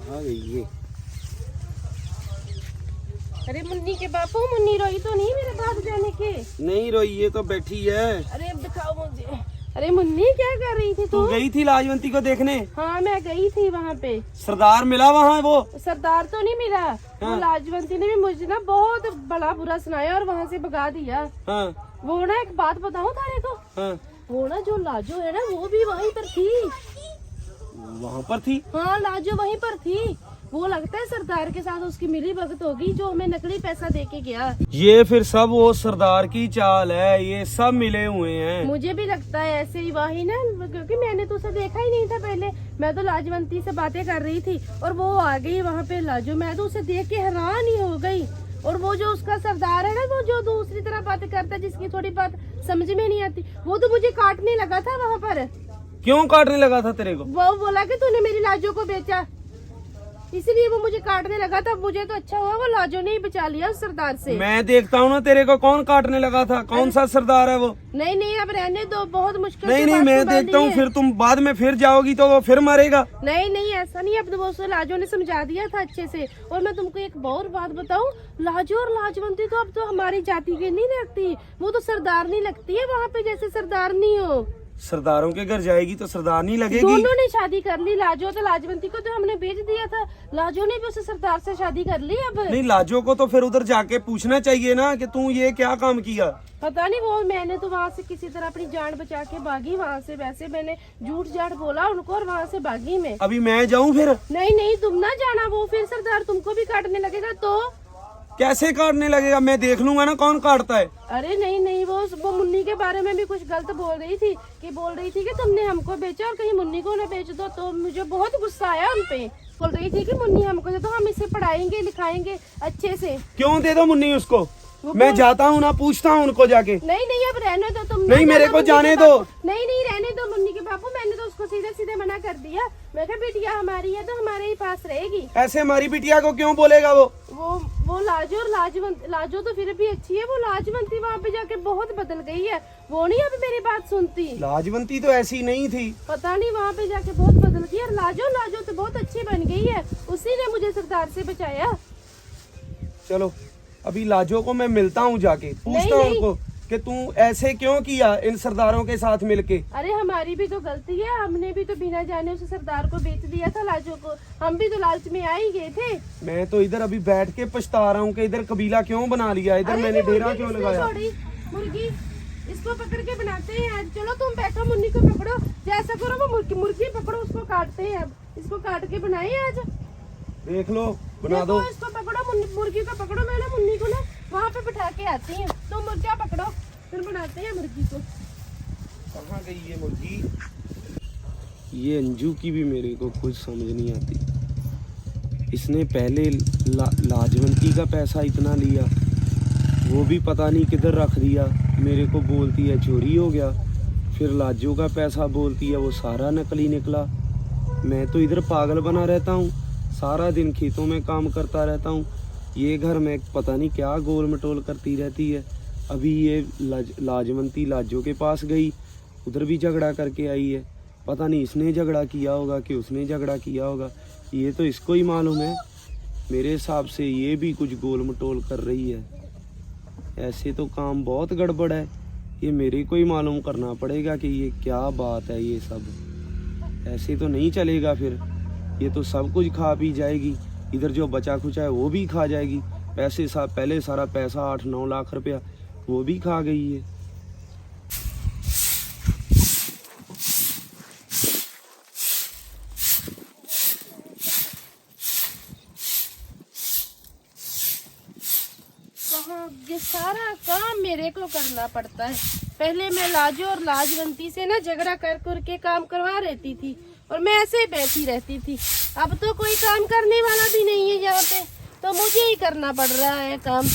कहाँ गई ये? अरे मुन्नी के बापू, मुन्नी रोई तो नहीं मेरे पास जाने के? नहीं रोई, ये तो बैठी है। अरे अब दिखाओ मुझे। अरे मुन्नी क्या कर रही थी तू गई थी लाजवंती को देखने? हाँ मैं गई थी वहाँ पे। सरदार मिला वहाँ? वो सरदार तो नहीं मिला। वो लाजवंती ने भी मुझे ना बहुत बड़ा बुरा सुनाया और वहाँ से भगा दिया। हाँ। वो ना एक बात बताऊँ तारे को? हाँ। वो ना जो लाजो है ना वो भी वहीं पर थी। वहाँ पर थी? हाँ लाजो वहीं पर थी। वो लगता है सरदार के साथ उसकी मिली भगत होगी जो हमें नकली पैसा दे के गया। ये फिर सब वो सरदार की चाल है, ये सब मिले हुए हैं। मुझे भी लगता है ऐसे ही वही ना, क्योंकि मैंने तो उसे देखा ही नहीं था पहले। मैं तो लाजवंती से बातें कर रही थी और वो आ गई वहाँ पे लाजो। मैं तो उसे देख के हैरान ही हो गई। और वो जो उसका सरदार है ना, वो जो दूसरी तरह बातें करता है, जिसकी थोड़ी बात समझ में नहीं आती, वो तो मुझे काटने लगा था वहाँ पर। क्यों काटने लगा था तेरे को? वो बोला कि तूने मेरी लाजो को बेचा, इसलिए वो मुझे काटने लगा था। मुझे तो अच्छा हुआ वो लाजो ने ही बचा लिया उस सरदार से। मैं देखता हूँ ना तेरे को कौन काटने लगा था। कौन सा सरदार है वो? नहीं नहीं अब रहने दो, बहुत मुश्किल नहीं से नहीं, बात मैं संभाली देखता हूँ, है। फिर तुम बाद में फिर जाओगी तो वो फिर मरेगा। नहीं नहीं ऐसा नहीं, अब तो वो लाजो ने समझा दिया था अच्छे से। और मैं तुमको एक और बात बताऊं, लाजो और लाजवंती तो अब तो हमारी जाति के नहीं लगती, वो तो सरदारनी लगती है वहाँ पे, जैसे सरदारनी हो। सरदारों के घर जाएगी तो सरदारनी लगेगी। दोनों ने शादी कर ली, लाजो तो लाजवंती को तो हमने बेच दिया था, लाजो ने भी उसे सरदार से शादी कर ली। अब नहीं, लाजो को तो फिर उधर जाके पूछना चाहिए ना कि तू ये क्या काम किया। पता नहीं, वो मैंने तो वहाँ से किसी तरह अपनी जान बचा के भागी वहाँ से। वैसे मैंने झूठ जाट बोला उनको और वहाँ से भागी मैं। अभी मैं जाऊँ फिर? नहीं नहीं तुम ना जाना, वो फिर सरदार तुमको भी काटने लगेगा। तो कैसे काटने लगेगा? मैं देख लूंगा ना कौन काटता है। अरे नहीं नहीं, वो मुन्नी के बारे में भी कुछ गलत बोल रही थी कि तुमने हमको बेचा और कहीं मुन्नी को न बेच दो। तो मुझे बहुत गुस्सा आया उन पे। बोल रही थी कि मुन्नी हमको दे दो, हम इसे पढ़ाएंगे लिखाएंगे अच्छे से। क्यों दे दो मुन्नी उसको? मैं जाता हूँ ना, पूछता हूँ उनको जाके। नहीं नहीं अब रहने दो तुम। नहीं, मेरे को जाने दो। नहीं नहीं रहने दो मुन्नी के बापू, मैंने तो उसको सीधे सीधे मना कर दिया। मैं कहा बिटिया हमारी है तो हमारे ही पास रहेगी। ऐसे हमारी बिटिया को क्यों बोलेगा वो लाजो और लाजो तो फिर भी अच्छी है। वो लाजवंती वहाँ पे जाके बहुत बदल गई है, वो नहीं अब मेरी बात सुनती। लाजवंती तो ऐसी नहीं थी, पता नहीं वहाँ पे जाके बहुत बदल गई। और लाजो तो बहुत अच्छी बन गई है, उसी ने मुझे सरदार से बचाया। चलो अभी लाजो को मैं मिलता हूँ, जाके पूछता हूँ उनको कि तू ऐसे क्यों किया इन सरदारों के साथ मिलके। अरे हमारी भी तो गलती है, हमने भी तो बिना जाने उसे सरदार को बेच दिया था लाजो को। हम भी तो लालच में आ ही गए थे। मैं तो इधर अभी बैठ के पछता रहा हूँ कि इधर कबीला क्यों बना लिया, इधर मैंने डेरा क्यों लगाया। मुर्गी इसको पकड़ के बनाते हैं। चलो तुम बैठो, मुन्नी को पकड़ो, जैसा करो वो मुर्गी पकड़ो, उसको काटते हैं। अब इसको काट के बनाए आज। देख लो, बना दो। इसको पकड़ो, मुर्गी को पकड़ो। मैं ना मुन्नी को ना वहाँ पे बिठा के आती हूँ, तो मुर्गा पकड़ो, फिर बनाते हैं मुर्गी को। कहाँ गई ये मुर्गी? ये अंजू की भी मेरे को कुछ समझ नहीं आती। इसने पहले लाजवंती का पैसा इतना लिया, वो भी पता नहीं किधर रख दिया। मेरे को बोलती है चोरी हो गया। फिर लाजो का पैसा बोलती है वो सारा नकली निकला। मैं तो इधर पागल बना रहता हूँ, सारा दिन खेतों में काम करता रहता हूँ। ये घर में पता नहीं क्या गोल मटोल करती रहती है। अभी ये लाजवंती लाजो के पास गई, उधर भी झगड़ा करके आई है। पता नहीं इसने झगड़ा किया होगा कि उसने झगड़ा किया होगा, ये तो इसको ही मालूम है। मेरे हिसाब से ये भी कुछ गोल मटोल कर रही है। ऐसे तो काम बहुत गड़बड़ है, ये मेरे को ही मालूम करना पड़ेगा कि ये क्या बात है। ये सब ऐसे तो नहीं चलेगा, फिर ये तो सब कुछ खा पी जाएगी। इधर जो बचा खुचा है वो भी खा जाएगी। पैसे पहले सारा पैसा 8-9 लाख रुपया वो भी खा गई है। ये सारा काम मेरे को करना पड़ता है। पहले मैं लाजो और लाजवंती से ना झगड़ा कर के काम करवा रहती थी और मैं ऐसे ही बैठी रहती थी। अब तो कोई काम करने वाला भी नहीं है यहाँ पे, तो मुझे ही करना पड़ रहा है काम।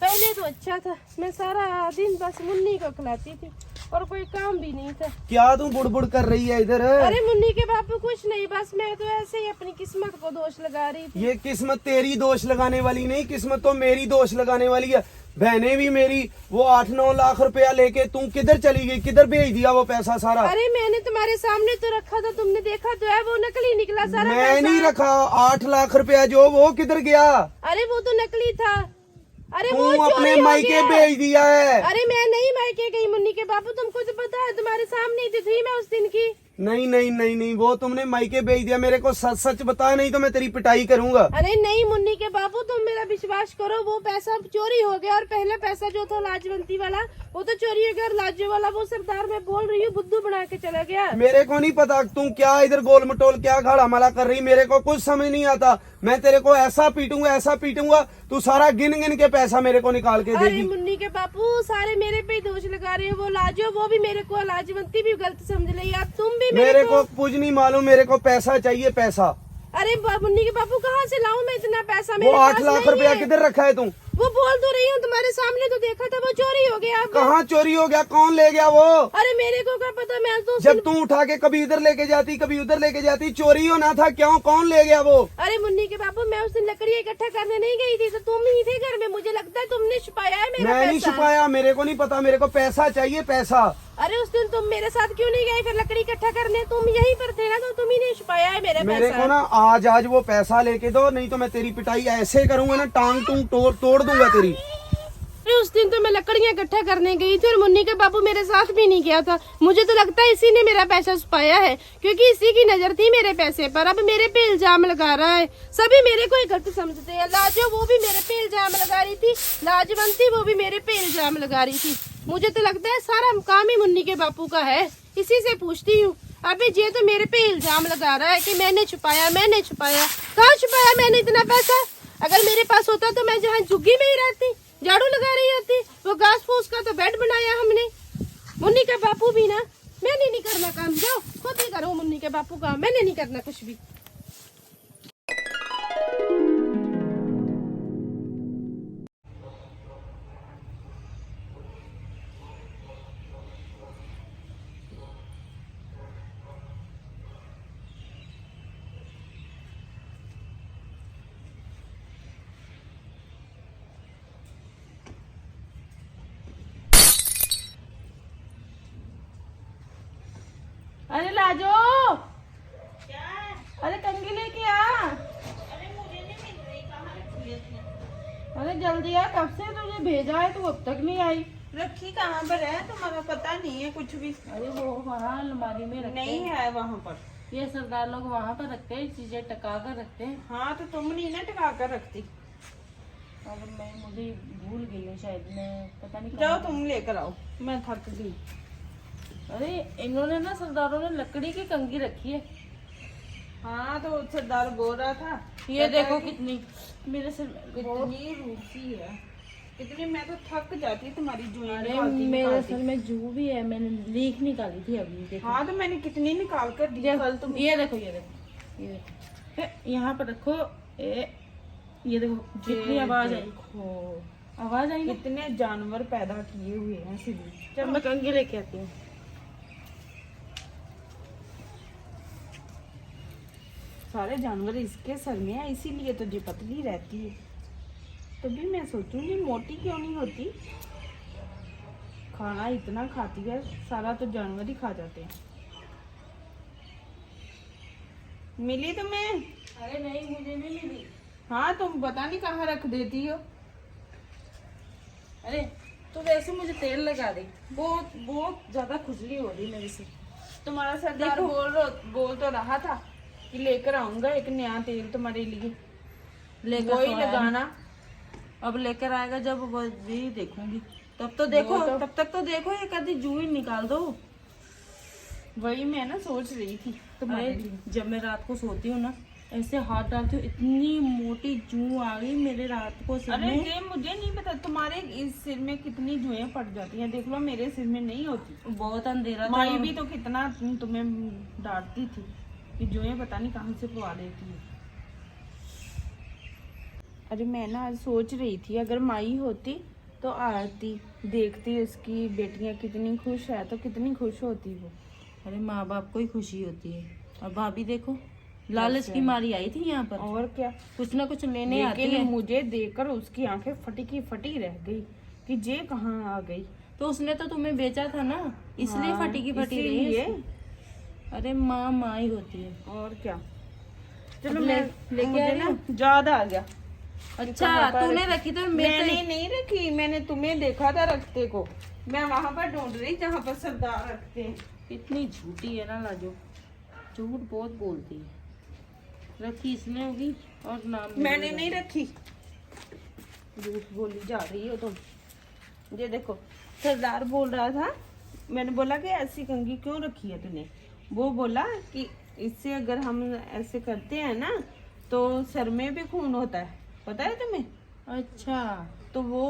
पहले तो अच्छा था, मैं सारा दिन बस मुन्नी को खिलाती थी और कोई काम भी नहीं था। क्या तू बुड़बुड़ कर रही है इधर? अरे मुन्नी के बापू कुछ नहीं, बस मैं तो ऐसे ही अपनी किस्मत को दोष लगा रही थी। ये किस्मत तेरी दोष लगाने वाली नहीं, किस्मत तो मेरी दोष लगाने वाली है। बहने भी मेरी वो 8-9 लाख रुपया लेके तू किधर चली गई, किधर भेज दिया वो पैसा सारा? अरे मैंने तुम्हारे सामने तो रखा था, तुमने देखा तो है, वो नकली निकला सारा मैं पैसा। नहीं रखा 8 लाख रुपया जो, वो किधर गया? अरे वो तो नकली था। अरे तू वो अपने चोरी हो मायके गया। भेज दिया है। अरे मैं नहीं मायके गई मुन्नी के बापू, तुमको तो पता है, तुम्हारे सामने ही थी मैं उस दिन की। नहीं नहीं नहीं नहीं, वो तुमने मायके भेज दिया। मेरे को सच सच बता, नहीं तो मैं तेरी पिटाई करूंगा। अरे नहीं मुन्नी के बापू, तुम मेरा विश्वास करो, वो पैसा चोरी हो गया। और पहला पैसा जो था लाजवंती वाला, वो तो चोरी हो गया। और लाजो वाला वो सरदार, मैं बोल रही हूँ, बुद्धू बना के चला गया। मेरे को नहीं पता तू क्या इधर गोल मटोल क्या घाड़ा माला कर रही, मेरे को कुछ समझ नहीं आता। मैं तेरे को ऐसा पीटूंगा, तू सारा गिन गिन के पैसा मेरे को निकाल के अरे देगी। मुन्नी के बापू, सारे मेरे पे ही दोष लगा रहे हो। वो लाजो, वो भी मेरे को, लाजवंती भी गलत समझ रही है, तुम भी मेरे को कुछ नहीं मालूम, मेरे को पैसा चाहिए, पैसा। अरे मुन्नी के बापू, कहाँ से लाऊं मैं इतना पैसा? वो मेरे 8 पास लाख नहीं रुपया है। किधर रखा है तू? वो बोल तो रही हूँ, तुम्हारे सामने तो देखा था, वो चोरी हो गया। अब कहाँ चोरी हो गया, कौन ले गया वो? अरे मेरे को क्या पता, मैं तो जब तू उठा के कभी इधर लेके जाती, कभी उधर लेके जाती, चोरी होना था, क्यों, कौन ले गया वो? अरे मुन्नी के बापू, मैं उस दिन लकड़ियाँ इकट्ठा करने नहीं गई थी, तो तुम ही थे घर में। मुझे लगता है तुमने छुपाया है मेरा मैं नहीं पैसा। छुपाया, मेरे को नहीं पता, मेरे को पैसा चाहिए, पैसा। अरे उस दिन तुम मेरे साथ क्यों नहीं गए फिर लकड़ी इकट्ठा करने? तुम यहीं पर थे ना, तो तुम ही ने छुपाया है मेरा मेरे पैसा। को ना आज वो पैसा लेके दो, नहीं तो मैं तेरी पिटाई ऐसे करूंगा ना, टांग टूंग तोड़ दूंगा तेरी। अरे उस दिन तो मैं लकड़ियाँ इकट्ठा करने गई थी और मुन्नी के बापू मेरे साथ भी नहीं गया था। मुझे तो लगता है इसी ने मेरा पैसा छुपाया है, क्योंकि इसी की नजर थी मेरे पैसे पर। अब मेरे पे इल्जाम लगा रहा है, सभी मेरे को ही गलत समझते हैं। लाजो वो भी मेरे पे इल्जाम लगा रही थी, लाजवंती वो भी मेरे पे इल्जाम लगा रही थी। मुझे तो लगता है सारा काम ही मुन्नी के बापू का है। इसी से पूछती हूँ, अभी ये तो मेरे पे इल्जाम लगा रहा है कि मैंने छुपाया। कहाँ छुपाया मैंने इतना पैसा? अगर मेरे पास होता तो मैं जहाँ झुग्गी में ही रहती, झाड़ू लगा रही होती। वो घास फूस का तो बेड बनाया हमने। मुन्नी का बापू भी ना, मैंने नहीं करना काम, जाओ खुद ही करो मुन्नी के बापू काम, मैंने नहीं करना कुछ भी। अरे लाजो, क्या? अरे कंघी लेके आ। अरे मुझे नहीं मिल रही, कहाँ रखी है इसने? अरे जल्दी आ, कब से तुझे भेजा है, तू अब तक नहीं आई। रखी कहाँ पर है, तुम्हारा पता नहीं है कुछ भी? अरे वो वहाँ अलमारी में रखते नहीं हैं। है वहाँ पर। ये सरदार लोग वहाँ पर रखते हैं, चीजें टका कर रखते हैं। हाँ तो तुम नहीं ना टका कर रखती। अब मुझे भूल गई हूँ शायद, मैं पता नहीं जाओ कहाँ। तुम लेकर आओ, मैं थक गई। अरे इन्होंने ना, सरदारों ने लकड़ी की कंघी रखी है। हाँ तो सरदार बोल रहा था। ये देखो कितनी मेरे सिर में कितनी रूसी है, कितनी, मैं तो थक जाती तुम्हारी जुएं अरे निकालती मेरे निकालती। सर में जू भी है, मैंने लीक निकाली थी अभी। देखो हाँ तो मैंने कितनी निकाल कर दी कल तुम। ये देखो, ये देखो, ये देखो। यहाँ पर रखो। ये देखो कितनी आवाज आई, आवाज आई ना। कितने जानवर पैदा किए हुए हैं सिर्फ। जब मैं कंघी लेके आती हूँ। सारे जानवर इसके सर में है, इसीलिए तो जी पतली रहती है। तभी मैं सोचूंगी मोटी क्यों नहीं होती। खाना इतना खाती है, सारा तो जानवर ही खा जाते हैं। मिली तुम्हें? अरे नहीं, मुझे नहीं मिली। हाँ तुम पता नहीं कहाँ रख देती हो। अरे तो वैसे मुझे तेल लगा दे, बहुत बहुत ज्यादा खुजली हो रही मेरे से। तुम्हारा सरदार बोल तो रहा था कि लेकर आऊंगा एक नया तेल तुम्हारे लिए, लेकर वही तो आया लगाना। अब लेकर आएगा जब वो भी देखूंगी, तब तो देखो, तब तक तो देखो ये कभी जू ही निकाल दो। वही मैं ना सोच रही थी तुम्हारे अरे लिए। जब मैं रात को सोती हूँ ना, ऐसे हाथ डालती हूँ, इतनी मोटी जू आ गई मेरे रात को सिर अरे में। ये मुझे नहीं पता तुम्हारे इस सिर में कितनी जुएं पड़ जाती हैं, देख लो मेरे सिर में नहीं होती। बहुत अंधेरा था। माई भी तो कितना तुम्हें डांटती थी कि जुएं पता नहीं कहाँ से पवा देती है। अरे मैं ना आज सोच रही थी अगर माई होती तो आती, देखती उसकी बेटियां कितनी खुश है तो कितनी खुश होती वो। अरे माँ बाप को ही खुशी होती है। और भाभी देखो, लालच की मारी आई थी यहाँ पर, और क्या, कुछ ना कुछ लेने आती लेकिन है। मुझे देखकर उसकी आंखें फटी की फटी रह गई कि जे कहाँ आ गई। तो उसने तो तुम्हें बेचा था ना, इसलिए हाँ, फटी की फटी रही इसीलिए। है। अरे माँ माँ ही होती है। और क्या। चलो अब मैं लेके मुझे आ रही ना हूँ। ज्यादा आ गया। अच्छा कहाँ पर तूने रखी तो मैंने नहीं रखी, मैंने तुम्हें देखा था रखते को। मैं वहां पर ढूंढ रही जहाँ पर सरदार रखते हैं। इतनी झूठी है ना लाजो, झूठ बहुत बोलती है। रखी इसने होगी और नाम मैंने नहीं रखी, झूठ बोली जा रही हो तुम। ये देखो सरदार बोल रहा था, मैंने बोला कि ऐसी कंघी क्यों रखी है तूने। वो बोला कि इससे अगर हम ऐसे करते हैं ना तो सर में भी खून होता है, पता है तुम्हें। अच्छा तो वो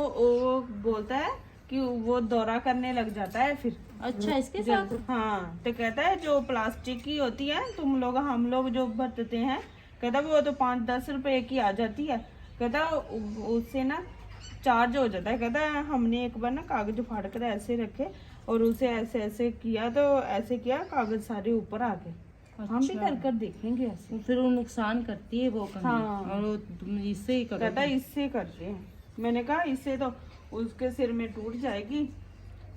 बोलता है कि वो दौरा करने लग जाता है फिर। अच्छा इसके साथ। हाँ तो कहता है जो प्लास्टिक की होती है तुम लोग हम लोग जो बरतते हैं, कहता वो तो 5-10 रुपए की आ जाती है। कहता उससे ना चार्ज हो जाता है। कहता है हमने एक बार ना कागज फाड़ कर ऐसे रखे और उसे ऐसे ऐसे किया, तो ऐसे किया कागज सारे ऊपर आ गए। हम भी कर देखेंगे ऐसे। तो फिर वो नुकसान करती है वो कंघी। हाँ। और वो तुम इससे ही कहता करो। इससे करते हैं। मैंने कहा इससे तो उसके सिर में टूट जाएगी।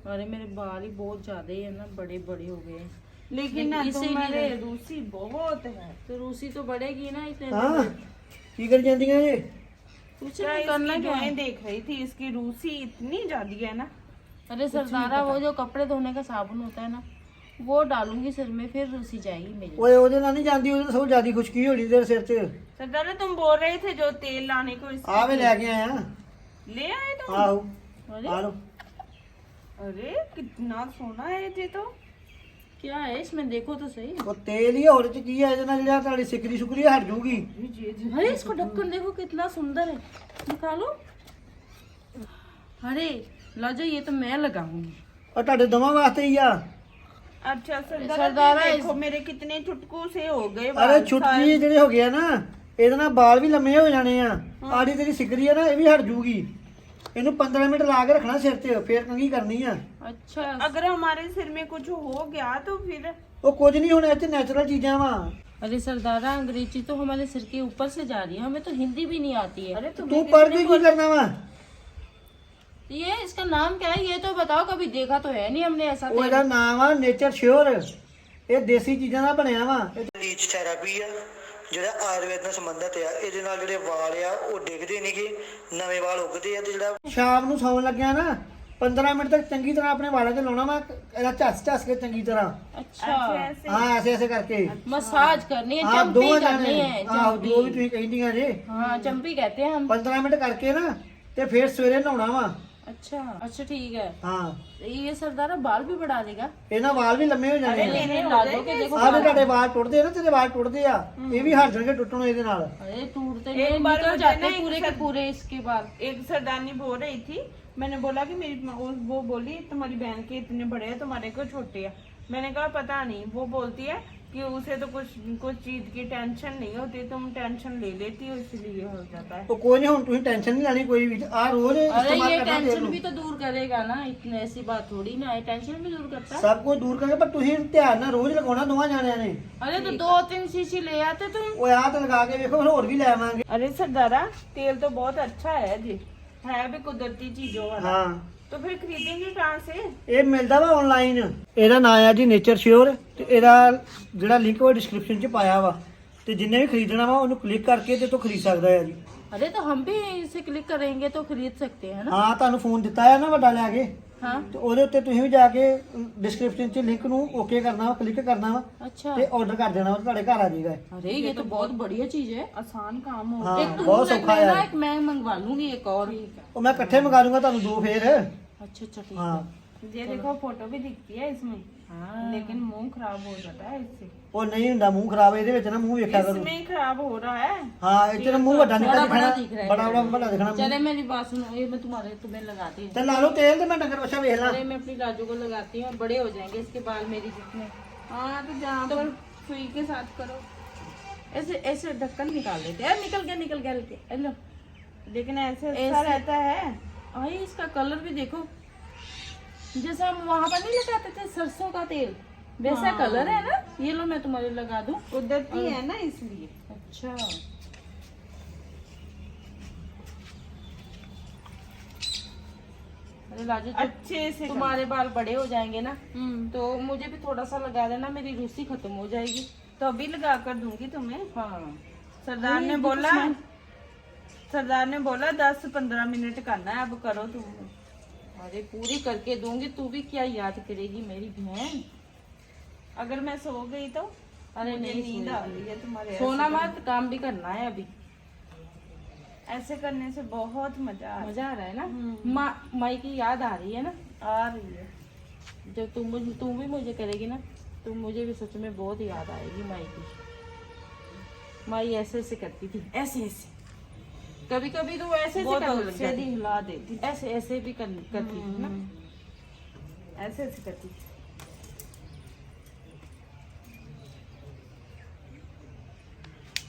अरे मेरे बाल ही बहुत ज्यादा ही है ना, बड़े बड़े हो गए हैं। लेकिन ना इसे नहीं तुम्हारे रख- रूसी बहुत है। तो रूसी तो बढ़ेगी ना इतने हाँ की कर ਜਾਂਦੀਆਂ ये कुछ क्या नहीं करना इसकी क्या है। जोएं देख रही थी, इसकी रूसी इतनी ज्यादा है ना। अरे सरदारा वो जो कपड़े धोने का साबुन होता है ना, वो डालूंगी सिर में, फिर रूसी जाएगी मेरी। ਓਏ ਉਹਦੇ ਨਾਲ ਨਹੀਂ ਜਾਂਦੀ, ਉਹਦੇ ਨਾਲ ਸਭ ਜ਼ਿਆਦੀ ਖੁਸ਼ਕੀ ਹੋਣੀ ਤੇਰੇ ਸਿਰ 'ਚ। सरदार तुम बोल रहे थे जो तेल लाने को इससे ਆ ਵੇ ਲੈ ਕੇ ਆਇਆ। ले आए तुम। ਆਹੋ अरे ਆ ਲੋ। अरे कितना सोना है ये तो। क्या है इसमें, देखो तो सही। ਉਹ ਤੇਲ ਹੀ ਆ, ਹੋਰ 'ਚ ਕੀ ਆ ਇਹਦੇ ਨਾਲ, ਜਿਹੜਾ ਤੁਹਾਡੀ ਸਿਕਰੀ ਸੁਕਰੀ ਹਟ ਜੂਗੀ। अरे इसको ढक्कन देखो कितना सुंदर है, निकालो। अरे लाजो ये तो मैं लगाऊंगी। ਉਹ ਤੁਹਾਡੇ ਦੋਵਾਂ ਵਾਸਤੇ ही आ। अच्छा सरदार सरदारा देखो मेरे कितने चुटकू से हो गए ਅਰੇ बाल ਛੁਟਕੀ ਜਿਹੜੇ ਹੋ ਗਿਆ ਨਾ, ਇਹਦੇ ਨਾਲ ਵਾਲ ਵੀ ਲੰਮੇ ਹੋ ਜਾਣੇ ਆ। ਆੜੀ ਤੇਰੀ ਸਿਕਰੀ ਆ ਨਾ, ਇਹ ਵੀ ਹਟ ਜੂਗੀ। ਇਹਨੂੰ 15 ਮਿੰਟ ਲਾ ਕੇ ਰੱਖਣਾ ਸਿਰ 'ਚ, ਫੇਰ ਕੰਘੀ ਕਰਨੀ ਆ। अच्छा अगर हमारे सिर में कुछ हो गया तो फिर। ਉਹ ਕੁਝ ਨਹੀਂ ਹੋਣਾ, ਇਹ 'ਚ ਨੈਚੁਰਲ ਚੀਜ਼ਾਂ ਵਾ। अरे सरदारा अंग्रेजी तो हमारे सिर के ऊपर से जा रही है, हमें तो हिंदी भी नहीं आती है। अरे ਤੂੰ ਪੜ੍ਹ ਕੇ ਕੀ ਕਰਨਾ ਵਾ। ये इसका नाम क्या है ये तो बताओ, कभी देखा तो है नहीं हमने ऐसा ਉਹ तेल। ਇਹਦਾ ਨਾਮ ਆ ਨੇਚਰ ਸ਼ੋਰ। ਇਹ ਦੇਸੀ ਚੀਜ਼ਾਂ ਦਾ ਬਣਿਆ ਵਾ। ਬਲੀਚ ਥੈਰੇਪੀ ਆ ਜਿਹੜਾ ਆਯੁਰਵੇਦ ਨਾਲ ਸੰਬੰਧਿਤ ਆ। ਇਹਦੇ ਨਾਲ ਜਿਹੜੇ ਵਾਲ ਆ ਉਹ ਡਿੱਗਦੇ ਨਹੀਂਗੇ, ਨਵੇਂ ਵਾਲ ਉੱਗਦੇ ਆ। ਤੇ ਜਿਹੜਾ ਸ਼ਾਮ ਨੂੰ ਸੌਣ ਲੱਗਿਆ ਨਾ 15 ਮਿੰਟ ਤੱਕ ਚੰਗੀ ਤਰ੍ਹਾਂ ਆਪਣੇ ਵਾਲਾਂ ਤੇ ਲਾਉਣਾ ਵਾ। ਇਹਦਾ ਝੱਸ ਕੇ ਚੰਗੀ ਤਰ੍ਹਾਂ। अच्छा ऐसे ਹਾਂ ਐਸੇ ਐਸੇ ਕਰਕੇ। मसाज करनी है, ਹਾਂ चंपी ਦੋਵਾਂ करनी ਜਾਣੇ है, ਆਹੋ ਜੋ ਵੀ चंपी। ਤੁਸੀਂ ਕਹਿੰਦੀਆਂ ਜੇ। हाँ चंपी कहते हैं हम। 15 ਮਿੰਟ ਕਰਕੇ ਨਾ ਤੇ ਫਿਰ ਸਵੇਰੇ ਨਹਾਉਣਾ ਵਾ। अच्छा अच्छा ठीक है। ਹਾਂ ये सरदारा बाल भी बढ़ा देगा। ਇਹਨਾਂ ਵਾਲ ਵੀ ਲੰਮੇ ਹੋ ਜਾਣੇ ਆ। मेरे लाजो के देखो ਆਹ ਤੁਹਾਡੇ ਵਾਲ ਟੁੱਟਦੇ ਆ ਨਾ, ਤੇਰੇ ਵਾਲ ਟੁੱਟਦੇ ਆ, ਇਹ ਵੀ ਹਟ ਜਾਣਗੇ ਟੁੱਟਣੋਂ ਇਹਦੇ ਨਾਲ। अरे टूटते एक नहीं, बार निकल मुझे जाते ना पूरे के पूरे इसके बाल। एक सरदारनी बोल रही थी, मैंने बोला कि वो बोली तुम्हारी बहन के इतने बड़े हैं तुम्हारे को छोटे हैं। मैंने कहा पता नहीं। वो बोलती है कि उसे तो कुछ चीज की टेंशन नहीं होती, तुम टेंशन ले लेती हो इसलिए हो जाता है। ਉਹ ਕੋਈ ਨਹੀਂ, ਹੁਣ ਤੁਸੀਂ ਟੈਨਸ਼ਨ ਨਹੀਂ ਲੈਣੀ ਕੋਈ ਵੀ। ਆਹ ਰੋਜ਼ अरे इस्तेमाल ये करना तेल टेंशन ਨੂੰ। भी तो दूर करेगा ना, इतनी ऐसी बात थोड़ी ना है, टेंशन भी दूर करता है। ਸਭ ਕੁਝ ਦੂਰ ਕਰਕੇ, ਪਰ ਤੁਸੀਂ ਧਿਆਨ ਨਾਲ ਰੋਜ਼ ਲਗਾਉਣਾ ਦੋਵਾਂ ਜਾਣਿਆਂ ਨੇ। अरे तो 2-3 शीशी ले आते तुम। ਉਹ ਆਹ ਤੇ ਲਗਾ ਕੇ ਵੇਖੋ, ਫਿਰ ਹੋਰ ਵੀ ਲੈ ਆਵਾਂਗੇ। अरे सरदारा तेल तो बहुत अच्छा है जी, है भी कुदरती चीजों वाला। ਹਾਂ तो फिर खरीदेंगे कहाँ से। ਇਹ ਮਿਲਦਾ ਵਾ ਆਨਲਾਈਨ। ਇਹਦਾ ਨਾਮ ਆ ਜੀ ਨੇਚਰ ਸ਼ੋਰ, ਤੇ ਇਹਦਾ ਜਿਹੜਾ ਲਿੰਕ ਉਹ ਡਿਸਕ੍ਰਿਪਸ਼ਨ 'ਚ ਪਾਇਆ ਵਾ। ਤੇ ਜਿੰਨੇ ਵੀ ਖਰੀਦਣਾ ਵਾ ਉਹਨੂੰ ਕਲਿੱਕ ਕਰਕੇ ਤੇ ਤੋਂ ਖਰੀਦ ਸਕਦਾ ਹੈ ਜੀ। अरे तो हम भी इसे क्लिक करेंगे तो खरीद सकते हैं ना। ਹਾਂ ਤੁਹਾਨੂੰ ਫੋਨ ਦਿੱਤਾ ਹੈ ਨਾ ਵੱਡਾ ਲੈ ਕੇ, हाँ ਤੇ ਉਹਦੇ ਉੱਤੇ ਤੁਸੀਂ ਵੀ ਜਾ ਕੇ ਡਿਸਕ੍ਰਿਪਸ਼ਨ 'ਚ ਲਿੰਕ ਨੂੰ ਓਕੇ ਕਰਨਾ ਵਾ, ਕਲਿੱਕ ਕਰਨਾ ਵਾ अच्छा। ਤੇ ਆਰਡਰ ਕਰ ਦੇਣਾ ਵਾ, ਤੁਹਾਡੇ ਘਰ ਆ ਜਾਏਗਾ। अरे ये तो बहुत बढ़िया चीज है। आसान काम हो। ਹਾਂ एक तुम ਬਹੁਤ एक ਸੌਖਾ मैं ना, ਹੈ। एक मैं मंगवा लूंगी एक और। ਉਹ ਮੈਂ ਇਕੱਠੇ ਮੰਗਾ ਲੂੰਗਾ ਤੁਹਾਨੂੰ ਦੋ ਫੇਰ। अच्छा अच्छा ठीक ਹਾਂ है। ये देखो फोटो भी दिखती है इसमें, हाँ लेकिन मुंह खराब हो जाता है इससे। ਉਹ ਨਹੀਂ ਹੁੰਦਾ ਮੂੰਹ ਖਰਾਬ, ਇਹਦੇ ਵਿੱਚ ਨਾ ਮੂੰਹ ਵੇਖਿਆ ਕਰੋ। इसमें ही खराब हो रहा है। ਹਾਂ ਇੱਥੇ ਨਾ ਮੂੰਹ ਵੱਡਾ ਨਿਕਲ बड़ा ਦਿਖਣਾ, दिख रहा है। ਬੜਾ ਵੱਡਾ दिखਣਾ ਮੂੰਹ। चले मेरी बात सुनो, ये मैं तुम्हें लगाती हूँ। ਤੇ ਲਾ ਲਓ ਤੇਲ, ਤੇ ਮੈਂ ਡੰਗਰ ਬੱਛਾ ਵੇਖ ਲਾਂ। अरे मैं अपनी लाजू को लगाती हूँ और बड़े हो जाएंगे इसके बाल मेरी जितने। हाँ तो जहाँ पर सुई के साथ करो। ऐसे ऐसे ढक्कन निकाल देते हैं। निकल गया लो। लेकिन ऐसे अच्छा रहता है। भाई इसका कलर भी देखो, जैसा हम वहां पर नहीं लगाते थे सरसों का तेल, वैसा कलर है ना। ये लो मैं तुम्हारे लगा दूं। कुदरती है ना इसलिए। अच्छा अरे लाजो अच्छे से तुम्हारे बाल बड़े हो जाएंगे ना तो मुझे भी थोड़ा सा लगा देना, मेरी रूसी खत्म हो जाएगी। तो अभी लगा कर दूंगी तुम्हें। हाँ सरदार ने बोला 10-15 मिनट करना है, अब करो तुम। अरे पूरी करके दूंगी, तू भी क्या याद करेगी मेरी बहन। अगर मैं सो गई तो अरे मुझे नहीं नींद आ रही है तुम्हारे सोना मत, काम भी करना है अभी। ऐसे करने से बहुत मजा आ मजा आ रहा है ना, माई की याद आ रही है ना। आ रही है। जब तुम भी मुझे करेगी ना तो मुझे भी सच में बहुत याद आएगी माई की। माई ऐसे ऐसे करती थी, ऐसे ऐसे, कभी कभी तो ऐसे बहुत ऐसे से करती थी, हिला देती, ऐसे ऐसे भी करती थी ना, ऐसे ऐसे करती थी।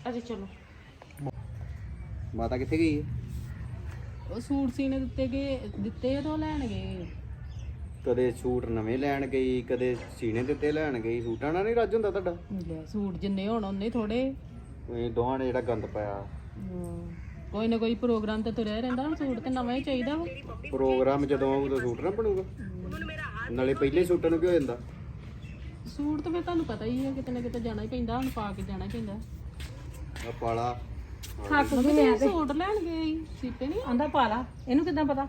अरे चलो। ਮਾਤਾ ਕਿੱਥੇ ਗਈ ਹੈ? ਉਹ ਸੂਟ ਸੀਨੇ ਦਿੱਤੇ ਆ ਤਾਂ ਉਹ ਲੈਣ ਗਏ। ਕਦੇ ਸੂਟ ਨਵੇਂ ਲੈਣ ਗਈ, ਕਦੇ ਸੀਨੇ ਦਿੱਤੇ ਲੈਣ ਗਈ। ਸੂਟਾਂ ਨਾਲ ਨਹੀਂ ਰੱਜ ਹੁੰਦਾ ਤੁਹਾਡਾ? ਲੈ ਸੂਟ ਜਿੰਨੇ ਹੋਣ ਉਹਨੇ ਥੋੜੇ। ਇਹ ਦੋਹਾਂ ਨੇ ਜਿਹੜਾ ਗੰਦ ਪਾਇਆ। ਕੋਈ ਨਾ ਕੋਈ ਪ੍ਰੋਗਰਾਮ ਤੇ ਤੁਰਿਆ ਰਹਿੰਦਾ, ਹੁਣ ਸੂਟ ਤੇ ਨਵਾਂ ਹੀ ਚਾਹੀਦਾ ਵਾ। ਪ੍ਰੋਗਰਾਮ ਜਦੋਂ ਆਊ ਤਾਂ ਸੂਟ ਨਾ ਬਣੂਗਾ। ਨਾਲੇ ਪਹਿਲੇ ਸੂਟਾਂ ਨੂੰ ਕੀ ਹੋ ਜਾਂਦਾ? ਸੂਟ ਤਾਂ ਫਿਰ ਤੁਹਾਨੂੰ ਪਤਾ ਹੀ ਹੈ, ਕਿਤੇ ਨਾ ਕਿਤੇ ਜਾਣਾ ਹੀ ਪੈਂਦਾ, ਹੁਣ ਪਾ ਕੇ ਜਾਣਾ ਹੀ ਪੈਂਦਾ। ਆ ਪਾਲਾ ਥੱਕ ਗਈ ਮੈਂ ਤੇ। ਸੂਟ ਲੈਣ ਗਏ ਸੀਪੇ ਨਹੀਂ ਆਂਦਾ ਪਾਲਾ, ਇਹਨੂੰ ਕਿੱਦਾਂ ਪਤਾ?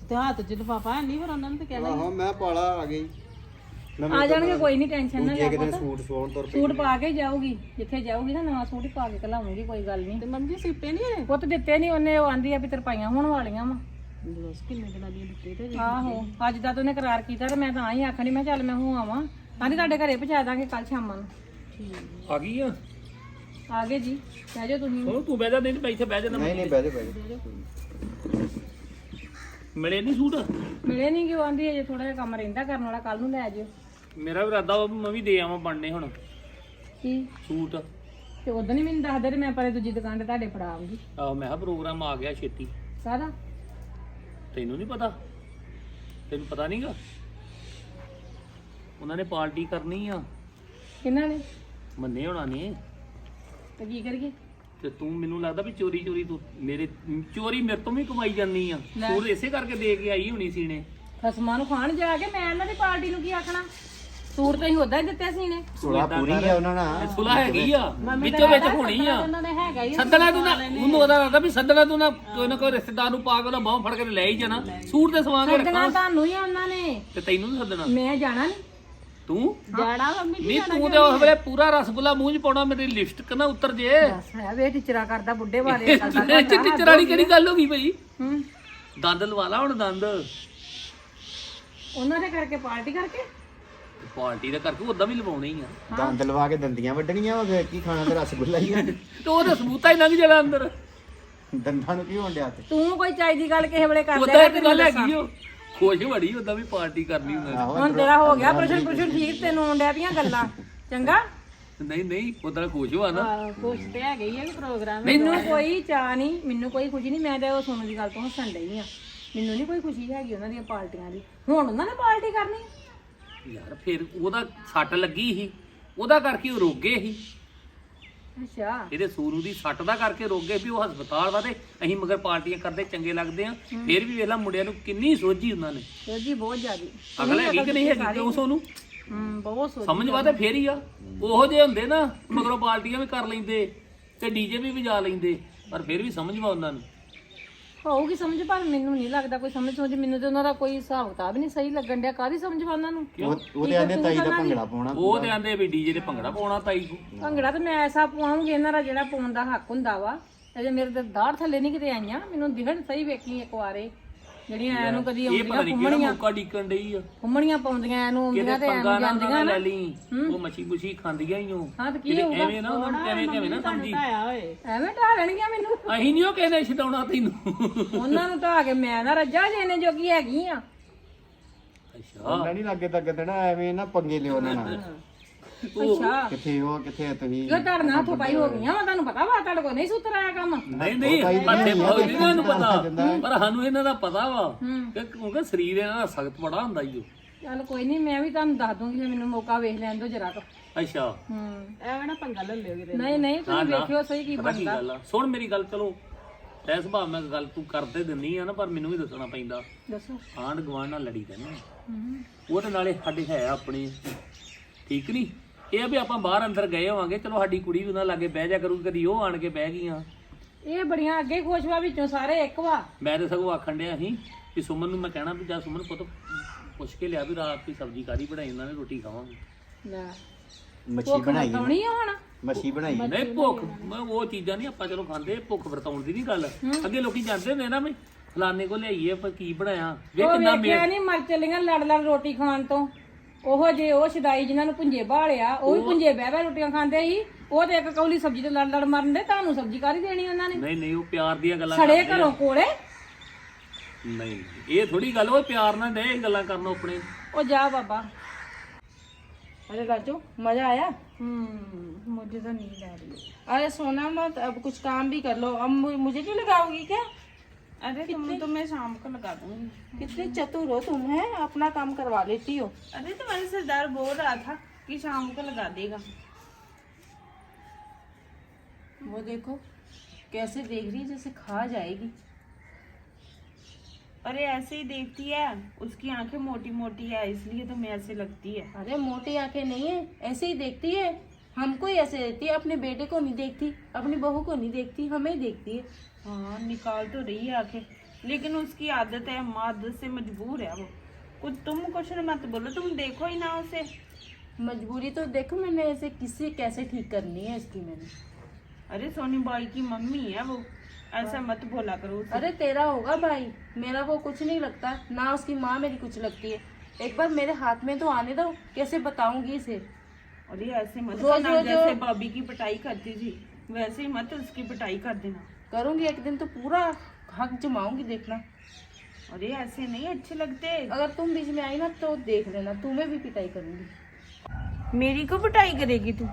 ਤੇ ਹੱਥ ਚ ਲਿਫਾਫਾ ਹੈ ਨਹੀਂ, ਫਿਰ ਉਹਨਾਂ ਨੂੰ ਤਾਂ ਕਹਿਣਾ ਆਹੋ ਮੈਂ ਪਾਲਾ ਆ ਗਈ। ਆ ਜਾਣਗੇ, ਕੋਈ ਨਹੀਂ ਟੈਨਸ਼ਨ ਨਾ ਲੈ। ਕਿਤੇ ਸੂਟ ਸਵਾਉਣ ਤੁਰ ਪਈ। ਸੂਟ ਪਾ ਕੇ ਜਾਊਗੀ, ਜਿੱਥੇ ਜਾਊਗੀ ਨਾ ਨਵਾਂ ਸੂਟ ਹੀ ਪਾ ਕੇ ਘਲਾਉਂਗੀ, ਕੋਈ ਗੱਲ ਨਹੀਂ। ਤੇ ਮੰਮੀ ਸੀਪੇ ਨਹੀਂ ਪੁੱਤ ਦਿੱਤੇ ਨਹੀਂ ਉਹਨੇ, ਉਹ ਆਂਦੀ ਆ ਵੀ ਤਰਪਾਈਆਂ ਹੋਣ ਵਾਲੀਆਂ ਵਾ। ਦੱਸ ਕਿੰਨੇ ਦਿਨਾਂ ਦੀ ਦਿੱਤੇ ਤੇ। ਆਹੋ ਅੱਜ ਦਾ ਤਾਂ ਉਹਨੇ ਕਰਾਰ ਕੀਤਾ ਤੇ ਮੈਂ ਤਾਂ ਹੀ ਆਖਣੀ, ਮੈਂ ਚੱਲ ਮੈਂ ਹੋ ਆਵਾਂ। ਕਹਿੰਦੀ ਤੁਹਾਡੇ ਘਰੇ ਪਹੁੰਚਾ ਦਾਂਗੇ ਕੱਲ ਸ਼ਾਮਾਂ ਨੂੰ। ਆ ਗਈ ਆ ਆ ਗਏ ਜੀ, ਕਹਿ ਜਾਓ ਤੁਸੀਂ। ਹੁਣ ਤੂੰ ਬਹਿ ਜਾ, ਨਹੀਂ ਮੈਂ ਇੱਥੇ ਬਹਿ ਜਾਣਾ। ਨਹੀਂ ਨਹੀਂ ਬਹਿ ਜਾ ਬਹਿ ਜਾ। ਮਿਲੇ ਨਹੀਂ ਸੂਟ? ਮਿਲੇ ਨਹੀਂ, ਕਿਉਂ ਆਂਦੀ ਅਜੇ ਥੋੜਾ ਜਿਹਾ ਕੰਮ ਰਹਿੰਦਾ ਕਰਨ ਵਾਲਾ, ਕੱਲ ਨੂੰ ਲੈ ਜਿਓ। ਮੇਰਾ ਵੀ ਇਰਾਦਾ ਵਾ ਵੀ ਮੈਂ ਵੀ ਦੇ ਆਵਾਂ ਬਣਨੇ ਹੁਣ ਕੀ ਸੂਟ। ਤੇ ਉਦੋਂ ਨਹੀਂ ਮੈਨੂੰ ਦੱਸਦੇ ਤੇ ਮੈਂ ਪਰੇ ਦੂਜੀ ਦੁਕਾਨ ਤੇ ਤੁਹਾਡੇ ਫੜਾ ਆਉਂਗੀ। ਆਹੋ ਮੈਂ ਕਿਹਾ ਪ੍ਰੋਗਰਾਮ ਆ ਗਿਆ ਛੇਤੀ। ਕਾਹਦਾ? ਤੈਨੂੰ ਨਹੀਂ ਪਤਾ? ਤੈਨੂੰ ਪਤਾ ਨਹੀਂਗਾ? ਉਹਨਾਂ ਨੇ ਪਾਰਟੀ ਕਰਨੀ ਆ, ਕਿਹਨਾਂ ਨੇ? ਮੰਨੇ ਹੋਣਾ ਨੇ। ਤੇ ਕੀ ਕਰੀਏ? ਤੇ ਤੂੰ ਮੈਨੂੰ ਲੱਗਦਾ ਵੀ ਚੋਰੀ ਚੋਰੀ ਤੂੰ ਚੋਰੀ ਮੇਰੇ ਤੋਂ ਵੀ ਕਮਾਈ ਜਾਂਦੀ ਆ। ਸੂਟ ਇਸੇ ਕਰਕੇ ਦੇ ਕੇ ਆਈ ਹੋਣੀ ਸੀਨੇ। ਖਸਮਾਂ ਨੂੰ ਖਾਣ ਜਾ ਕੇ ਮੈਂ ਇਹਨਾਂ ਦੀ ਪਾਰਟੀ ਨੂੰ ਕੀ ਆਖਣਾ? ਸੂਟ ਤਾਂ ਹੀ ਉਦਾਂ ਹੀ ਦਿੱਤੇ ਸੀ ਨੇ। ਸੁਲਾ ਪੂਰੀ ਆ ਉਹਨਾਂ ਨਾਲ। ਸੁਲਾ ਹੈਗੀ ਆ, ਵਿੱਚੋਂ ਵਿੱਚ ਹੋਣੀ ਆ। ਉਹਨਾਂ ਨੇ ਹੈਗਾ ਹੀ। ਸੱਦਣਾ ਤੂੰ ਨਾ, ਉਹਨੂੰ ਉਹਦਾ ਲੱਗਦਾ ਵੀ ਸੱਦਣਾ ਤੂੰ ਨਾ, ਕੋਈ ਨਾ ਕੋਈ ਰਿਸ਼ਤੇਦਾਰ ਨੂੰ ਪਾ ਕੇ ਉਹਦਾ ਬਾਹ ਫੜ ਕੇ ਲੈ ਹੀ ਜਾਣਾ। ਸੂਟ ਤੇ ਸਵਾ ਕੇ ਸੱਦਣਾ ਰੱਖਣਾ ਤੁਹਾਨੂੰ ਹੀ ਆ ਉਹਨਾਂ ਨੇ, ਤੇ ਤੈਨੂੰ ਨਹੀਂ ਸੱਦਣਾ। ਮੈਂ ਜਾਣਾ ਨਹੀਂ। ਤੂੰ ਜਾਣਾ ਮੰਮੀ ਨਹੀਂ, ਤੂੰ ਤੇ ਉਸ ਵੇਲੇ ਪੂਰਾ ਰਸਗੁੱਲਾ ਮੂੰਹ 'ਚ ਪਾਉਣਾ, ਮੇਰੀ ਲਿਪਸਟਿਕ ਨਾ ਉਤਰ ਜੇ। ਦੱਸ ਹੈ ਵੇ ਟੀਚਰਾ ਕਰਦਾ ਬੁੱਢੇ ਬਾਰੇ ਕਰਦਾ। ਟੀਚਰ ਵਾਲੀ ਕਿਹੜੀ ਗੱਲ ਹੋ ਗਈ ਬਈ? ਹੂੰ, ਦੰਦ ਲਵਾ ਲਾ ਹੁਣ, ਦੰਦ। ਉਹਨਾਂ ਦੇ ਕਰਕੇ ਪਾਰਟੀ ਕਰਕੇ ਪਾਰਟੀ ਦਾ ਕਰਕੇ ਉਦਾਂ ਵੀ ਲਵਾਉਣੇ ਹੀ ਆ। ਦੰਦ ਲਵਾ ਕੇ ਦੰਦੀਆਂ ਵੱਢਣੀਆਂ ਵਾ, ਫਿਰ ਕੀ ਖਾਣਾ ਤੇ ਰਸਗੁੱਲਾ ਹੀ ਆ। ਤੇ ਉਹ ਤਾਂ ਸਬੂਤਾ ਹੀ ਲੰਘ ਜਾਣਾ ਅੰਦਰ। ਦੰਦਾਂ ਨੂੰ ਕੀ ਹੋਣ ਡਿਆ ਤੇ? ਤੂੰ ਕੋਈ ਚਾਹੀਦੀ ਗੱਲ ਕਿਸੇ ਵੇਲੇ ਕਰ ਉਦਾਂ ਇੱਕ ਗੱਲ ਹੈਗੀ ਓ, ਖੁਸ਼ ਬੜੀ ਉਦਾਂ ਵੀ ਪਾਰਟੀ ਕਰਨੀ ਹੁੰਦਾ। ਹੁਣ ਤੇਰਾ ਹੋ ਗਿਆ ਪ੍ਰਸ਼ਨ ਠੀਕ, ਤੈਨੂੰ ਆਉਂਦਿਆ ਦੀਆਂ ਗੱਲਾਂ। ਚੰਗਾ ਨਹੀਂ ਨਹੀਂ, ਉਦਾਂ ਖੁਸ਼ ਹੋਆ ਨਾ। ਖੁਸ਼ ਤੇ ਹੈਗੇ ਹੀ ਆ ਪ੍ਰੋਗਰਾਮ। ਮੈਨੂੰ ਕੋਈ ਚਾਹ ਨਹੀਂ, ਮੈਨੂੰ ਕੋਈ ਖੁਸ਼ੀ ਨਹੀਂ। ਮੈਂ ਤਾਂ ਉਹ ਸੋਨੂੰ ਦੀ ਗੱਲ ਤੋਂ ਹੱਸਣ ਡਈ ਆ। ਮੈਨੂੰ ਨਹੀਂ ਕੋਈ ਖੁਸ਼ੀ ਹੈਗੀ ਉਹਨਾਂ ਦੀਆਂ ਪਾਰਟੀਆਂ ਦੀ। ਹੁਣ ਉਹਨਾਂ ਨੇ ਪਾਰਟੀ ਕਰਨੀ ਯਾਰ ਫਿਰ ਉਹਦਾ ਸੱਟ ਲੱਗੀ ਸੀ, ਉਹਦਾ ਕਰਕੇ ਉਹ ਰੁਕ ਗਏ ਸੀ। ਅੱਛਾ, ਇਹਦੇ ਸੂਰੂ ਦੀ ਸੱਟ ਦਾ ਕਰਕੇ ਰੁਕ ਗਏ ਵੀ ਉਹ ਹਸਪਤਾਲ ਵਾ, ਤੇ ਅਸੀਂ ਮਗਰ ਪਾਰਟੀਆਂ ਕਰਦੇ ਚੰਗੇ ਲੱਗਦੇ ਆ। ਫਿਰ ਵੀ ਵੇਖ ਲਾ ਮੁੰਡਿਆਂ ਨੂੰ ਕਿੰਨੀ ਸੋਝੀ ਉਹਨਾਂ ਨੇ। ਸੋਝੀ ਬਹੁਤ ਜ਼ਿਆਦੀ। ਅਗਲੇ ਹੈਗੀ ਕਿ ਨਹੀਂ ਹੈਗੀ ਕਿ ਉਸ ਨੂੰ ਬਹੁਤ ਸੋਝੀ। ਸਮਝ ਵਾ ਤੇ ਫੇਰ ਹੀ ਆ। ਉਹੋ ਜਿਹੇ ਹੁੰਦੇ ਨਾ ਮਗਰੋਂ ਪਾਰਟੀਆਂ ਵੀ ਕਰ ਲੈਂਦੇ ਤੇ ਡੀਜੇ ਵੀ ਵਜਾ ਲੈਂਦੇ, ਪਰ ਫਿਰ ਵੀ ਸਮਝ ਵਾ ਉਹਨਾਂ ਨੂੰ। ਹੋਊਗੀ ਸਮਝ, ਪਰ ਮੈਨੂੰ ਨਹੀਂ ਲੱਗਦਾ ਕੋਈ ਸਮਝ। ਮੈਨੂੰ ਤੇ ਉਹਨਾਂ ਦਾ ਕੋਈ ਹਿਸਾਬ ਕਿਤਾਬ ਨਹੀਂ ਸਹੀ ਲੱਗਣ ਡਿਆ। ਕਾਹਦੀ ਸਮਝ ਵਾ ਉਹਨਾਂ ਨੂੰ? ਉਹਦੇ ਆਂਦੇ ਤਾਈ ਦਾ ਭੰਗੜਾ ਪਾਉਣਾ। ਉਹ ਤੇ ਆਂਦੇ ਵੀ ਡੀਜੇ ਤੇ ਭੰਗੜਾ ਪਾਉਣਾ ਤਾਈ ਕੋ। ਭੰਗੜਾ ਤੇ ਮੈਂ ਐਸਾ ਪਵਾਉਂਗੀ, ਇਹਨਾਂ ਦਾ ਜਿਹੜਾ ਪਾਉਣ ਦਾ ਹੱਕ ਹੁੰਦਾ ਵਾ। ਅਜੇ ਮੇਰੇ ਤੇ ਦਾੜ ਥੱਲੇ ਨਹੀਂ ਕਿਤੇ ਆਈਆਂ, ਮੈਨੂੰ ਦਿਖਣ ਸਹੀ ਵੇਖੀ ਇੱਕ ਵਾਰੇ ਜਿਹੜੀਆਂ ਐ ਨੂੰ ਕਦੀ ਇਹ ਪਤਾ ਆਉਂਦੀਆਂ ਨਹੀਂ ਕਿਹੜਾ ਮੌਕਾ ਡੀਕਣ ਡਈ ਆ। ਘੁੰਮਣੀਆਂ ਪਾਉਂਦੀਆਂ ਐ ਨੂੰ ਆਉਂਦੀਆਂ ਤੇ ਐ ਪੰਗਾ ਨੂੰ ਨਾ ਜਾਂਦੀਆਂ ਲੈ ਨਾ। ਲਈ, ਉਹ ਮੱਛੀ ਮੁੱਛੀ ਖਾਂਦੀਆਂ ਹੀ ਉਹ। ਹਾਂ ਤੇ ਕੀ ਹੋਊਗਾ? ਐਵੇਂ ਨਾ ਉਹਨਾਂ ਨੂੰ ਕਿਵੇਂ ਨਾ ਸਮਝੀ। ਐਵੇਂ ਢਾ ਲੈਣਗੀਆਂ ਮੈਨੂੰ। ਅਸੀਂ ਨਹੀਂ ਉਹ ਕਹਿੰਦੇ ਛਡਾਉਣਾ ਤੈਨੂੰ। ਉਹਨਾਂ ਨੂੰ ਢਾ ਕੇ ਮੈਂ ਨਾ ਰੱਜਾ ਜਿਹਨੇ ਜੋਗੀ ਹੈਗੀ ਆ। ਅੱਛਾ ਉਹਨਾਂ ਨਹੀਂ ਲੱਗੇ ਤਾਂ ਕਿਤੇ ਨਾ ਐਵੇਂ ਨਾ ਪੰਗੇ ਲਿਓ ਉਹਨਾਂ ਨਾਲ। ਅੱਛਾ, ਕਿੱਥੇ ਉਹ ਕਿੱਥੇ ਤੁਸੀਂ? ਇਹ ਧਰਨਾ ਹੱਥੋਂ ਪਾਈ ਹੋ ਗਈਆਂ ਵਾ। ਤੁਹਾਨੂੰ ਪਤਾ ਵਾ ਤੁਹਾਡੇ ਕੋਲ ਨਹੀਂ ਸੁਤਰ ਆਇਆ ਕੰਮ। ਨਹੀਂ ਨਹੀਂ, ਪੱਥੇ ਬਹੁਤ ਨਹੀਂ ਇਹਨਾਂ ਨੂੰ ਪਤਾ, ਪਰ ਸਾਨੂੰ ਇਹਨਾਂ ਦਾ ਪਤਾ ਵਾ ਕਿ ਕਿਉਂਕਿ ਸਰੀਰ ਇਹਨਾਂ ਦਾ ਸਖਤ ਬੜਾ ਹੁੰਦਾ ਈ ਓ। ਚੱਲ ਕੋਈ ਨਹੀਂ, ਮੈਂ ਵੀ ਤੁਹਾਨੂੰ ਦੱਸ ਦੂੰਗੀ। ਮੈਨੂੰ ਮੌਕਾ ਵੇਖ ਲੈਣ ਦਿਓ ਜਰਾ ਕੁ। ਅੱਛਾ ਐਵੇਂ ਨਾ ਪੰਗਾ ਲੈ ਲਿਓ। ਨਹੀਂ ਨਹੀਂ, ਤੁਸੀਂ ਵੇਖਿਓ ਸਹੀ ਕੀ ਪਤਾ ਕੀ ਬਣਦਾ। ਗੱਲ ਆ, ਸੁਣ ਮੇਰੀ ਗੱਲ। ਚਲੋ ਤੈ ਸੁਭਾਅ ਮੈਂ ਗੱਲ ਤੂੰ ਕਰਦੇ ਦਿੰਦੀ ਆ ਨਾ, ਪਰ ਮੈਨੂੰ ਵੀ ਦੱਸਣਾ ਪੈਂਦਾ। ਦੱਸੋ। ਆਂਢ ਗੁਆਂਢ ਨਾਲ ਲੜੀ ਰਹਿੰਦੇ ਉਹ ਤੇ ਨਾਲੇ ਸਾਡੇ ਹੈ ਆਪਣੇ, ਠੀਕ ਨਹੀਂ। ਇਹ ਆ ਵੀ ਆਪਾਂ ਬਾਹਰ ਅੰਦਰ ਗਏ ਹੋਵਾਂਗੇ, ਚਲੋ ਸਾਡੀ ਕੁੜੀ ਵੀ ਉਹਨਾਂ ਲਾਗੇ ਬਹਿ ਜਾ ਕਰੂਗੀ, ਕਦੀ ਉਹ ਆਣ ਕੇ ਬਹਿ ਗਈਆਂ। ਇਹ ਬੜੀਆਂ ਅੱਗੇ ਖੁਸ਼ ਵਾ, ਵਿੱਚੋਂ ਸਾਰੇ ਇੱਕ ਵਾ। ਮੈਂ ਤੇ ਸਗੋਂ ਆਖਣ ਡਿਆ ਸੀ ਕਿ ਸੁਮਨ ਨੂੰ ਮੈਂ ਕਹਿਣਾ ਵੀ ਜਾ ਸੁਮਨ ਪੁੱਤ ਪੁੱਛ ਕੇ ਲਿਆ ਵੀ ਰਾਤ ਦੀ ਸਬਜ਼ੀ ਕਾਹਦੀ ਬਣਾਈ, ਉਹਨਾਂ ਨੇ ਰੋਟੀ ਖਾਵਾਂਗੇ। ਲੈ ਮੱਛੀ ਬਣਾਈ ਆਉਣੀ ਆ ਹੁਣ। ਮੱਛੀ ਬਣਾਈ ਨਹੀਂ ਭੁੱਖ ਮੈਂ ਉਹ ਚੀਜ਼ਾਂ ਨਹੀਂ ਆਪਾਂ ਚਲੋ ਖਾਂਦੇ, ਭੁੱਖ ਵਰਤਾਉਣ ਦੀ ਨਹੀਂ ਗੱਲ। ਅੱਗੇ ਲੋਕੀ ਜਾਂਦੇ ਹੁੰਦੇ ਨਾ ਵੀ ਫਲਾਣੇ ਕੋ ਲਿਆਈਏ ਪਰ ਕੀ ਬਣਾਇਆ, ਵੇ ਉਹ ਕਿੰਨਾ ਵੇਖਿਆ ਨਹੀਂ ਮਰ ਚੱਲੀਆਂ ਲੜ ਲੜ ਰੋਟੀ ਖਾਣ ਤੋਂ। ਉਹੋ ਜੇ ਉਹ ਸ਼ਦਾਈ ਜਿਨ੍ਹਾਂ ਨੂੰ ਪੁੰਜੇ ਭਾਲਿਆ, ਉਹ ਵੀ ਪੁੰਜੇ ਬਹਿ ਬਹਿ ਰੋਟੀਆਂ ਖਾਂਦੇ ਸੀ। ਉਹ ਤੇ ਇੱਕ ਕੌਲੀ ਸਬਜ਼ੀ ਤੇ ਲੜ ਲੜ ਮਰਨ ਦੇ, ਤੁਹਾਨੂੰ ਸਬਜ਼ੀ ਕਾਹਦੀ ਦੇਣੀ ਉਹਨਾਂ ਨੇ? ਨਹੀਂ ਨਹੀਂ ਉਹ ਪਿਆਰ ਦੀਆਂ ਗੱਲਾਂ ਸੜੇ ਕਰਦੇ ਆ। ਘਰੋਂ ਕੋਲੇ। ਨਹੀਂ ਇਹ ਥੋੜੀ ਗੱਲ, ਉਹ ਪਿਆਰ ਨਾਲ ਦੇ ਗੱਲਾਂ ਕਰਨ ਆਪਣੇ। ਉਹ ਜਾ ਬਾਬਾ। अरे राजू मजा आया? मुझे तो नींद आ रही है। अरे सोना मत, अब कुछ काम भी कर लो। अब मुझे क्यों लगाओगी क्या? अरे तुम्हें शाम को लगा दूंगी। कितने चतुर हो तुम, है अपना काम करवा लेती हो। अरे तुम्हारे सरदार बोल रहा था कि शाम को लगा देगा। वो देखो कैसे देख रही है, जैसे खा जाएगी। अरे ऐसे ही देखती है, उसकी आंखें मोटी मोटी है इसलिए तुम्हें ऐसे लगती है। अरे मोटी आंखें नहीं है, ऐसे ही देखती है। हमको ही ऐसे देखती है, अपने बेटे को नहीं देखती, अपनी बहू को नहीं देखती, हमें ही देखती है। हाँ निकाल तो रही है आंखें, लेकिन उसकी आदत है, माँ आदत से मजबूर है वो। तुम कुछ मत बोलो, तुम देखो ही ना उसे। मजबूरी तो देखो, मैंने ऐसे किसी कैसे ठीक करनी है इसकी मैंने। अरे सोनी बाई की मम्मी है वो, ऐसा मत बोला करो उसे। अरे तेरा होगा भाई, मेरा वो कुछ नहीं लगता, ना उसकी माँ मेरी कुछ लगती है। एक बार मेरे हाथ में तो आने दो, कैसे बताऊंगी इसे। अरे ऐसे मत रोज करना, रोज जैसे भाभी की पिटाई करती थी वैसे ही मत उसकी पिटाई कर देना। करूंगी एक दिन तो पूरा हक जमाऊंगी, देखना। अरे ऐसे नहीं अच्छे लगते। अगर तुम बीच में आई ना तो देख लेना, तुम्हें भी पिटाई करूंगी। मेरी को पिटाई करेगी तू?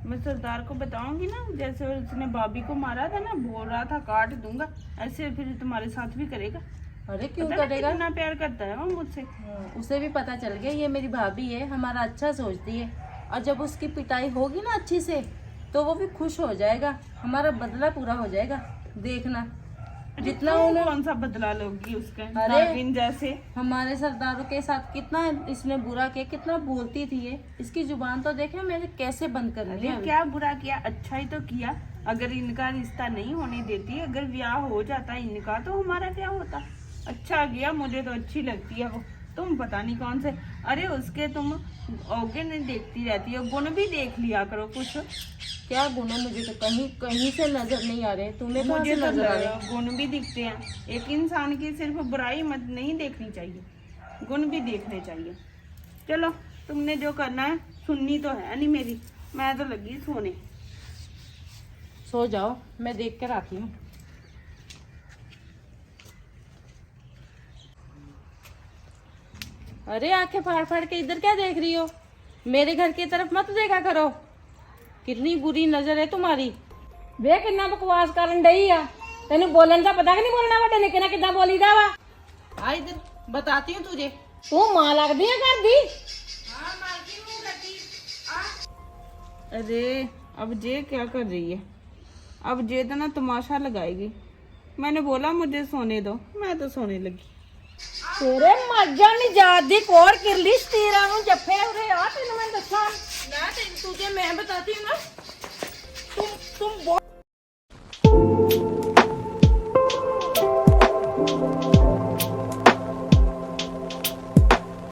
मैं सरदार को बताऊंगी ना, जैसे उसने भाभी को मारा था ना, बोल रहा था काट दूंगा, ऐसे फिर तुम्हारे साथ भी करेगा। अरे क्यों पता नहीं करेगा? कितना प्यार करता है वो मुझसे। उसे भी पता चल गया ये मेरी भाभी है, हमारा अच्छा सोचती है। और जब उसकी पिटाई होगी ना अच्छी से, तो वो भी खुश हो जाएगा, हमारा बदला पूरा हो जाएगा, देखना। जितना उन्होंने कौन सा बदला लोगी उसका? अरे नागिन जैसे। हमारे सरदारों के साथ कितना इसने बुरा किया, कितना बोलती थी ये। इसकी जुबान तो देखे मैंने कैसे बंद करनी अरे है। क्या बुरा किया, अच्छा ही तो किया। अगर इनका रिश्ता नहीं होने देती, अगर ब्याह हो जाता इनका, तो हमारा क्या होता? अच्छा किया, मुझे तो अच्छी लगती है वो। तुम पता नहीं कौन से, अरे उसके तुम औगे नहीं देखती रहती हो, गुण भी देख लिया करो कुछ। क्या गुण है, मुझे तो कहीं कहीं से नजर नहीं आ रहे। तुम्हें कहाँ मुझे से तो नजर आ रहे? गुण भी दिखते हैं। एक इंसान की सिर्फ बुराई मत नहीं देखनी चाहिए, गुण भी देखने चाहिए। चलो तुमने जो करना है, सुननी तो है नहीं मेरी, मैं तो लगी सोने। सो जाओ, मैं देख कर आती हूँ। अरे आंखें फाड़ फाड़ के इधर क्या देख रही हो? मेरे घर की तरफ मत देखा करो, कितनी बुरी नजर है तुम्हारी। ਵੇ ਕਿੰਨਾ ਬਕਵਾਸ ਕਰਨ ਡਈ ਆ, ਤੈਨੂੰ ਬੋਲਣ ਦਾ ਪਤਾ ਕਿ ਨਹੀਂ ਬੋਲਣਾ? ਵੱਡੇ ਨਿੱਕੇ ਨਾਲ ਕਿੱਦਾਂ ਬੋਲੀਦਾ ਵਾ? आ इधर, बताती हूँ तुझे। ਤੂੰ ਮਾਂ ਲੱਗਦੀ ਆ ਘਰ ਦੀ। अरे अब जे क्या कर रही है? अब जे तो ना तमाशा लगाएगी। मैंने बोला मुझे सोने दो, मैं तो सोने लगी। ਤੇਰੇ ਮਰ ਜਾਣ ਨੀ ਜਾਤ ਦੀ ਕੋੜ ਕਿਰਲੀ ਸਤੀਰਾਂ ਨੂੰ ਜੱਫੇ ਉਰੇ ਆ, ਤੈਨੂੰ ਮੈਂ ਦੱਸਾਂ। ना तुझे मैं बताती हूँ ना, तुम